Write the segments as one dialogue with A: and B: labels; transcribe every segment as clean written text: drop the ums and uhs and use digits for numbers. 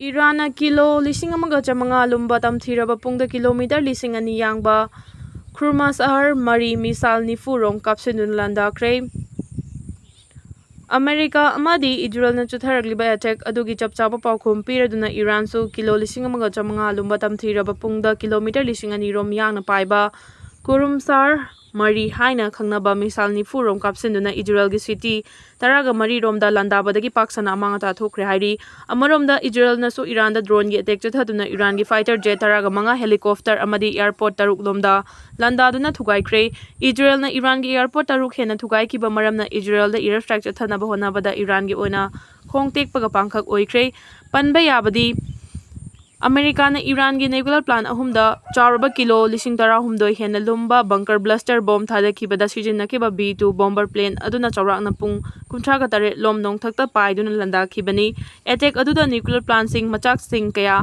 A: Iranna kilo 1,500 Lumba tamthiraba pungda kilometer 2,000 yangba Khurmasahar Mari misal nifurong kapsindun landakre. Amerika amadi Israel na chutharagliba attack adugi chapchapa paukhum piraduna Iran su kilo 1,500 Lumba tamthiraba pungda kilometer 2,000 rom yangna paiba Khurmasahar Mari haina khangnaba misal nifurong kapsinduna Israel gi city taraga mari romda landabadagi paksana amangata thokre hairi amaromda Israel nasu Iran da drone gi attack chathaduna Iran gi fighter jet taraga manga helicopter amadi airport taruk lomda landaduna thugaikre Israel na Iran gi airport taruk hena thugai kiba maramna Israel da air strike chathanaba honabada Iran gi oina khongtek paga pangkhak oikre panba yabadi Amerika na Iran gi nuclear plant ahumda charba kilo 1,600 hena Lumba bunker blaster bomb thadakibada sijinnakiba B2 bomber plane aduna chawrakna pung 38 lom nongthakta paiduna landakibani attack aduda nuclear plant sing machak sing kaya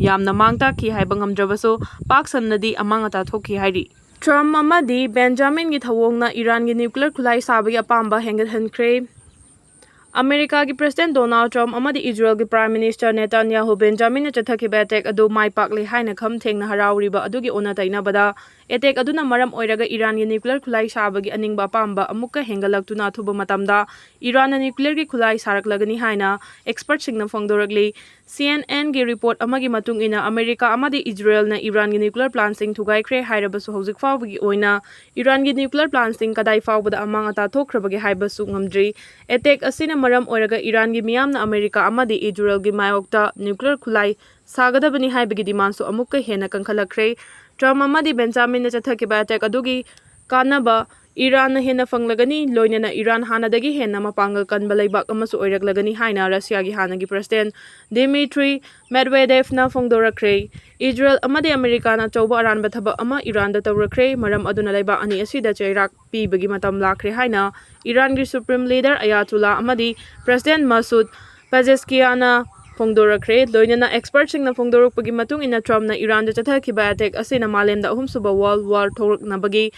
A: yamna mangta ki haiba ngamdrabaso paksannadi amangata thokhi hairi Trump amadi Benjamin gi thawongna Iran gi nuclear khulai sabagi apamba hengathankre Amerika gi President Donald Trump amadi Israel gi Prime Minister Netanyahu Benjamin na chathakiba attack adu mai pakle haina kham thengna harawriba adugi ona tainabada attack aduna maram oiraga Iran gi nuclear khulai sabagi aningba pamba amukka hengalaktuna thuba matamda Iran na nuclear gi khulai saraklagani haina expert singna phongdoragli CNN gi report amagi matung ina Amerika amadi Israel na Iran gi nuclear plant sing thugaikre hairabasu hojik fawbagi oina Iran gi nuclear plant sing kadai fawbada amangata thokhrabagi haibasu ngamdri attack asina maram oiraga Iran gi miyamna Amerika amadi Israel gi mayokta nuclear khulai sagadabani haibagi demand su amukka hena kankhalakre Trump amadi Benjamin na chathakiba attack adugi kanaba Iran na hena fanglagani loinana Iran hanadagi hena mapangal kanba laibak amasu oiraglagani haina Russia gi hanagi President Dmitry Medvedev na phongdorakre Israel amadi America na chawba aranba thaba ama Iran da tawrakre maram aduna laibak ani asida chairak pibagi matam lakre haina Iran gi Supreme Leader Ayatollah amadi President Masoud Pezeshkian phongdorakre loinana expert sing na phongdorukpagi matung ina Trump na Iran da chathakiba attack asina malemda ahumsuba world war thoraknabagi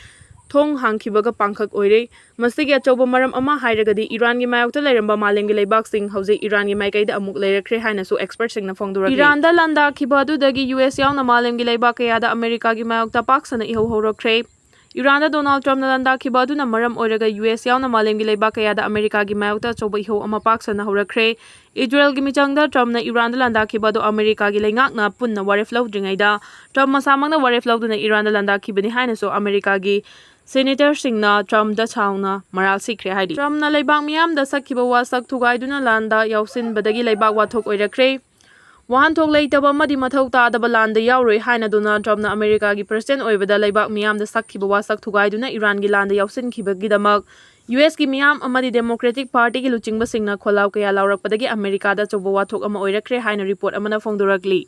A: thong hangkibaga pangkhak oire masigi achauba maram ama hairagadi Iran gi mayokta leiramba malemgi leibak sing hauji Iran gi maikaida amuk leirakre haina su expert sing na phongdorakre Iran da landa khiba adudagi US yauna malemgi leibak kayada America gi mayokta paksana ihauhaurakre Iran da Donald Trump na landa khiba aduna maram oiraga US yauna malemgi leibak kayada America gi mayokta chauba ihau ama paksana haurakre Israel gi michangda Trump na Iran da landa khiba do America gi leingakna punna waref lawdringaida Trump masamangna waref lawduna Iran da landa khibani haina su America gi Senator Singna Trump da chauna maral sikre haidi Trump na leibak miyam da sakhiba wasak thugaiduna landa yausin badagi leibak wathok oirakre wahanthok leitaba madi mathau tadaba landa yauroi haina Donald Trump na America gi president oibada leibak miyam da sakhiba wasak thugaiduna Iran gi landa yausin khibagidamak US gi miyam amadi Democratic Party gi luchingba singna kholaw kaya laurakpadagi America da choba wathok ama oirakre haina report amana phongdorakli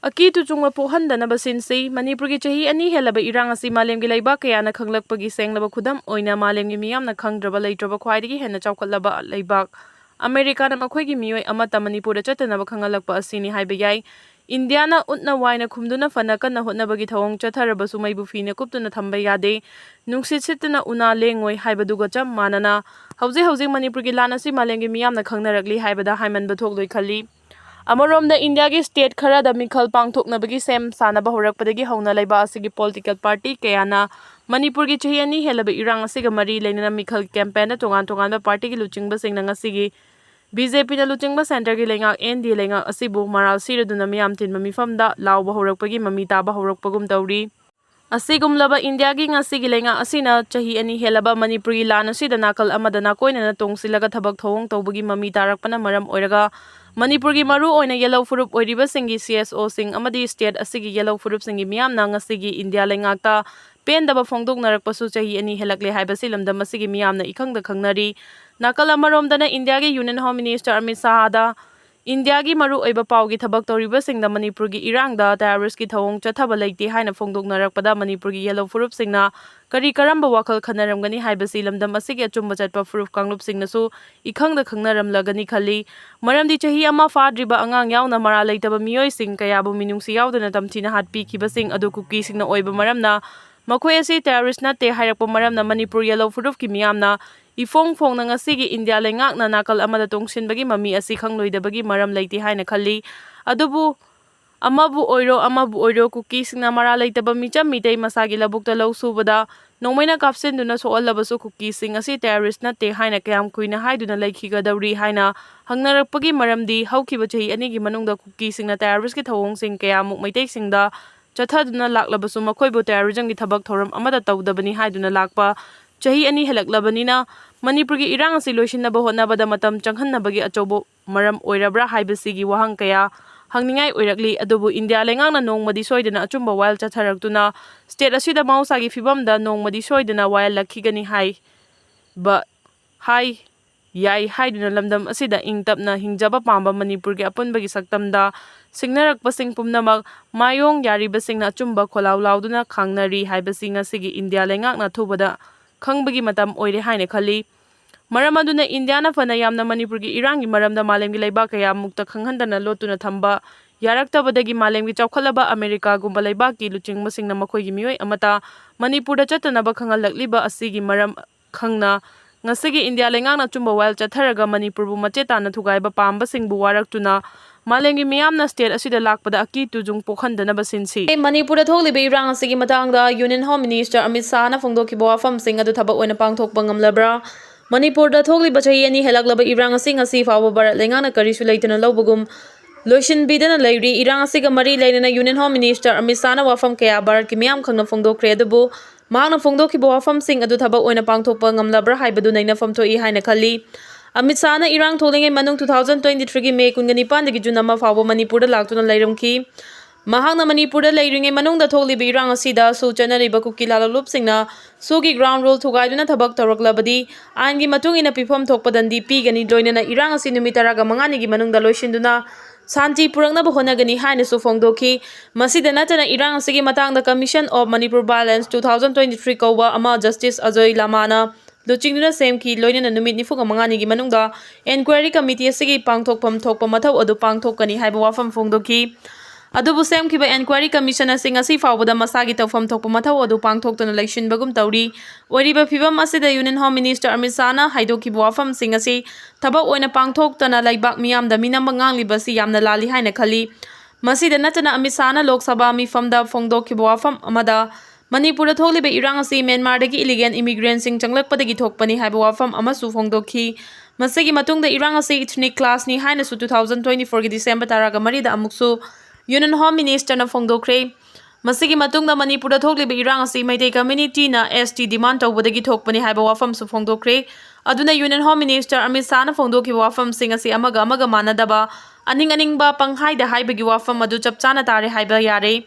A: Aki tu chungwa pohanda na basinsi Manipur gi chahi ani helaba irang asi malemgi leibak kaya na khanglakpagi senglaba khudam oina malemgi miyam na khangdraba leitraba khwaidagi henna chawkhatlaba leibak America na makhoi Meeoi amata Manipur da chatanaba khangalakpa asini haiba yai India na utna waina khumduna fana kana hotnabagi thawong chatharabasu maibu fina kuptuna thamba yade nungsit sitna una lengoi haibaduga cham manana hauji Manipur gi lana si malemgi miyam na khangnarakli haibada haimanba thokloi khali Amoromda India gi state khara da mikhal pangthoknabagi sem sanaba horakpadagi hauna laiba asigi political party kayana Manipur gi chahi ani helaba irang asiga mari leinana mikhal campaign na tongan party gi luchingba singna ngasigi BJP na luchingba center gi lengak ND lengak asibu maral siraduna miyam tinba mifamda lawba horakpagi mami taba horakpagum tawri Asigumlaba India gi ngasigi lengak asina chahi ani helaba Manipur gi lana sida nakal amadana koinana tongsilaga thabak thawong tawbagi mami tarakpana maram oiraga Manipur gi maru oina yellow furup oiriba singi CSO sing amadi state asigi yellow furup singi miyam na ngasigi India lengakta pendaba phongdoknarakpasu chahi ani helakle haiba silamda masigi miyam na ikhangda khangnari nakal amaromda na India gi Union Home Minister Amit Shah da India gi maru oiba pawgi thabak toriba singda Manipur gi irangda terrorist gi thawong chathaba leite haina phongdoknarakpada Manipur gi yellow furup singna kari karamba wakhal khanaramgani haiba silamdam asigi achumba chatpa furup kanglup singnasu ikhangda khangnaramlagani khali maramdi chahi ama fadriba angang yauna mara leitaba Meeoi sing kayabu minungsi yaudana tamthina hatpi khibasing adu kuki singna oiba maramna makhoi asi terrorist natte hairakpa maramna Manipur yellow furup ki miyamna ifong na ngasigi India lengakna nakal amada tongsinbagi mami asi khangloidabagi maram leite haina khali Adubu amabu oiro Kukisingna mara leitaba micham mitei masagi labukta lau subada nongmaina kapsinduna soalabasu Kukising asi terrorist nate haina kayam kuina haiduna laikhigadawri haina hangnarakpagi maramdi haukiba chahi anigi manungda Kukisingna terrorist ki thawongsing kayamuk maiteiksingda chathaduna laklabasu makoibu terrorism ki thabak thoram amada tawdabani haiduna lakpa chahi ani helaklabanina Manipurgi irang asi loisinaba hotnabada matam changhannabagi achobo maram oirabra haibasigi wahang kaya hangningai oirakli adubu India lengangna nongmadi soidana achumba wild chatharaktuna state asida mausagi fibamda nongmadi soidana wild lakhigani yai haiduna lamdam asida ingtapna hingjaba pamba Manipurgi apunbagi saktamda singnarakpasing pumnamak mayong yaribasingna achumba kholaulauduna khangnari haibasi ngasigi India lengangna thubada khangbagi matam oire haine khali maram aduna Indiana fana yamna Manipurgi irangi maramda malemgi leibak kaya mukta khanghandana lotuna thamba yaraktabadagi malemgi chawkhalaba America gumba leibaki luchingmasingna makhoigi mioi amata Manipurda chatanaba khangalakliba asigi maram khangna ngasigi India lengangna chumba wild chatharaga Manipurbu machetana thugaiba pambasingbu waraktuna malemgi miyamna state asida lakpada aki tujung pokhandanaba sinsi Manipurda tholiba irang asigi matangda Union Home Minister Amit Shah na phongdokiba wafam sing adu thabak oina pangthokpa ngamlabra Manipurda thokliba chahi ani helaklaba irang asi ngasi fawba barat lengana karisu leitana lobugum loishin bidana leiri irang asiga mari leinana Union Home Minister Amit Shah na wafam kaya barat ki miyam khangna phongdokre adubu mahakna phongdokhiba wafam sing adu thabak oina pangthokpa ngamlabra haibadu naina famthoi haina khali Amit Shah na irang tholingai manung 2023 gi May 19 dagi June ama fawba Manipurda laktuna leiramki Mahakna Manipurda leiringai manungda tholiba irang asida su chanariba Kuki lalalupsingna sugi ground rule thugaiduna thabak tawraklabadi aingi matungina pifam thokpadandi pigani loinana irang asi numit 15 gi manungda loisinduna Santi purangnaba honagani haina su phongdokhi masida natana irang asigi matangda Commission of Manipur Violence 2023 kauba ama Justice Ajoy Lamana luchingduna semki loinana numit 45 gi manungda inquiry committee asigi pangthokpam thokpa mathau adu pangthokani haiba wafam phongdokhi Adubu semkiba inquiry commission asing asi fawbada masagi tawfam thokpa mathau adu pangthoktuna leisinbagum tawri oiriba phibam asida Union Home Minister Amit Shah na haidokiba wafam sing asi thabak oina pangthoktana leibak miyamda minamba nganglibasi yamna lali haina khali masida natana Amit Shah na Lok Sabha mifamda phongdokiba wafam amada Manipurda tholiba irang asi Myanmar dagi illegal immigrants sing changlakpadagi thokpani haiba wafam amasu phongdokhi masigi matungda irang asi ethnic class ni haina su 2024 gi December taraga marida amuksu Union Home Minister na phongdokre masigi matungda Manipurda thokliba irang asi Maitai community na ST demand tawbadagi thokpani haiba wafam su phongdokre aduna Union Home Minister Amit Shah na phongdokiba wafam sing asi amaga manadaba aningba panghaida haibagi wafam adu chapchana tare haiba yare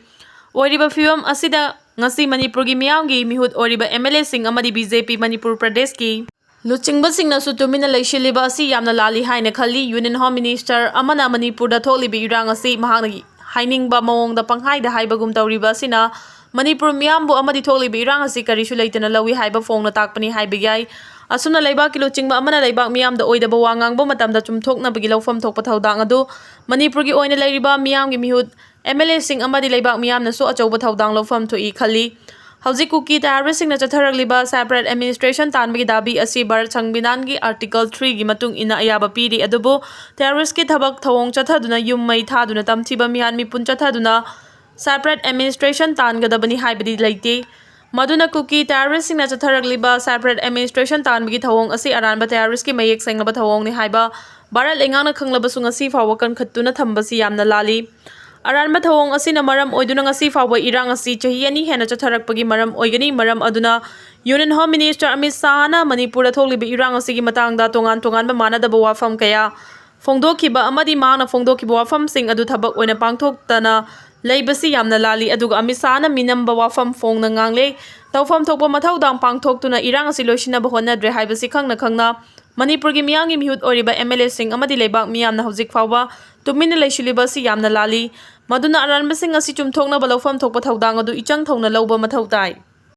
A: oiriba phibam asida ngasi Manipurgi miyamgi mihut oiriba MLA sing amadi BJP Manipur Pradesh ki luchingba su tumina leishiliba asi yamna lali haina khali Union Home Minister amana Manipurda thokliba irang asi mahanggi hainingba mawongda panghaida haibagum tawriba asina Manipur miyambu amadi thokliba irang asi karisu leitana lawi haiba phongna takpani haibigai asuna leibak luchingba amana leibak miyamda oidaba wangangba matamda chumthoknabagi lawfam thokpa thaudang adu Manipurgi oina leiriba miyamgi mihut MLA sing amadi leibak miyamna su achauba thaudang lawfam thoi khali Hauji Kuki terrorist singna chatharagliba separate administration tanbagi dabi asi Bharat Sangbinan gi Article 3 gi matung ina ayaba piri adubu terrorist ki thabak thawong chathaduna yummai thaduna tamthiba mihan mipun chathaduna separate administration tangadabani haibadi leite maduna Kuki terrorist singna chatharagliba separate administration tanbagi thawong asi aranba terrorist ki mayek senglaba thawong ni haiba Bharat lengangna khanglaba su ngasi fawa kan khattuna thambasi yamna lali Aranba thawong asina maram oiduna ngasi fawba irang asi chahi ani hena chatharakpagi maram oigani maram aduna Union Home Minister Amit Shah na Manipurda thokliba irang asigi matangda tonganba manadaba wafam kaya phongdokhiba amadi mahakna phongdokhiba wafam sing adu thabak oina pangthoktana leibasi yamna lali aduga Amit Shah na minamba wafam phongna ngangle tawfam thokpa mathaudang pangthoktuna irang asi loisinaba honadre haibasi khangna Manipurgi miyangi mihut oiriba MLA sing amadi leibak miyamna hojik fawba tumina leishiliba si yamna lali maduna aranbasing asi chumthokna balawfam thokpa thaudang adu ichang thongna lawba mathau tai